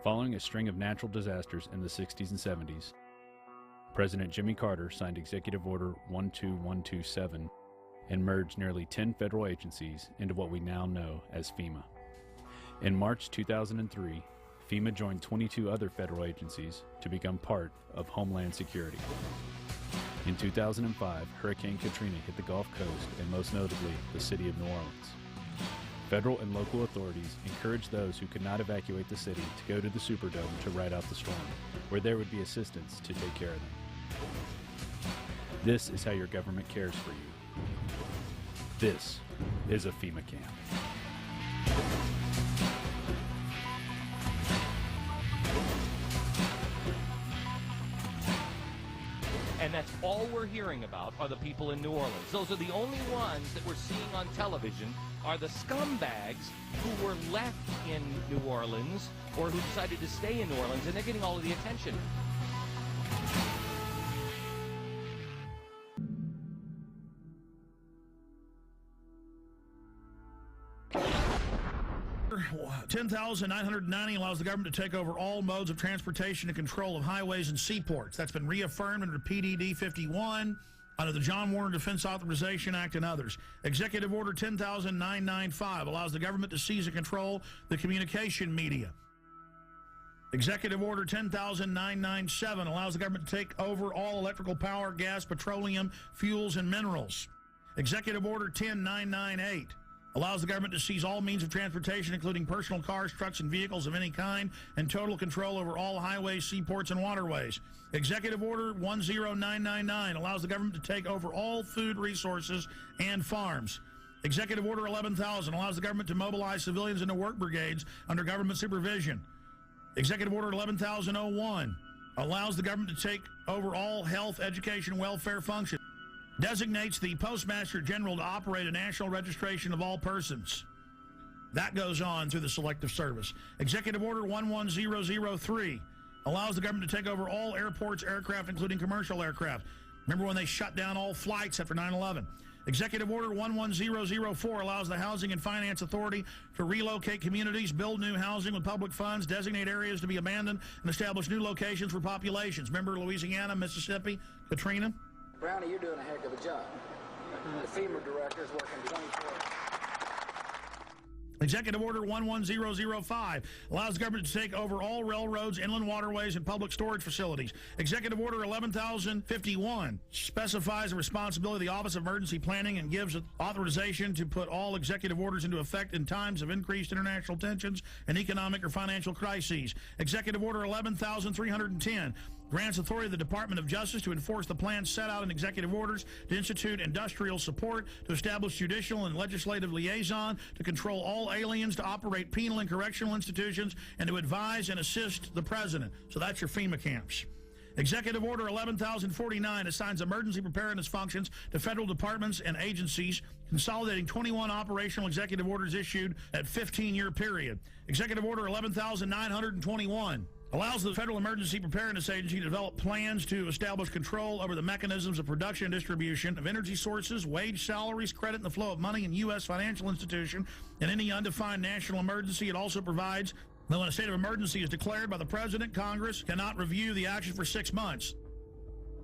Following a string of natural disasters in the 60s and 70s, President Jimmy Carter signed Executive Order 12127 and merged nearly 10 federal agencies into what we now know as FEMA. In March 2003, FEMA joined 22 other federal agencies to become part of Homeland Security. In 2005, Hurricane Katrina hit the Gulf Coast and most notably the city of New Orleans. Federal and local authorities encouraged those who could not evacuate the city to go to the Superdome to ride out the storm, where there would be assistance to take care of them. This is how your government cares for you. This is a FEMA camp. And that's all we're hearing about are the people in New Orleans. Those are the only ones that we're seeing on television are the scumbags who were left in New Orleans or who decided to stay in New Orleans, and they're getting all of the attention. $10,990 allows the government to take over all modes of transportation and control of highways and seaports. That's been reaffirmed under PDD 51, under the John Warner Defense Authorization Act and others. Executive Order 10,995 allows the government to seize and control the communication media. Executive Order 10,997 allows the government to take over all electrical power, gas, petroleum, fuels, and minerals. Executive Order 10998 allows the government to seize all means of transportation, including personal cars, trucks, and vehicles of any kind, and total control over all highways, seaports, and waterways. Executive Order 10999 allows the government to take over all food resources and farms. Executive Order 11,000 allows the government to mobilize civilians into work brigades under government supervision. Executive Order 11,001 allows the government to take over all health, education, and welfare functions. Designates the Postmaster General to operate a national registration of all persons. That goes on through the Selective Service. Executive Order 11003 allows the government to take over all airports, aircraft, including commercial aircraft. Remember when they shut down all flights after 9/11? Executive Order 11004 allows the Housing and Finance Authority to relocate communities, build new housing with public funds, designate areas to be abandoned, and establish new locations for populations. Remember Louisiana, Mississippi, Katrina? Brownie, you're doing a heck of a job. The FEMA director is working 24 hours. Executive Order 11005 allows the government to take over all railroads, inland waterways, and public storage facilities. Executive Order 11051 specifies the responsibility of the Office of Emergency Planning and gives authorization to put all executive orders into effect in times of increased international tensions and economic or financial crises. Executive Order 11310 grants authority to the Department of Justice to enforce the plans set out in executive orders, to institute industrial support, to establish judicial and legislative liaison, to control all aliens, to operate penal and correctional institutions, and to advise and assist the president. So that's your FEMA camps. Executive Order 11,049 assigns emergency preparedness functions to federal departments and agencies, consolidating 21 operational executive orders issued at 15-year period. Executive Order 11,921 allows the Federal Emergency Preparedness Agency to develop plans to establish control over the mechanisms of production and distribution of energy sources, wage salaries, credit, and the flow of money in U.S. financial institution in any undefined national emergency. It also provides that when a state of emergency is declared by the President, Congress cannot review the action for 6 months.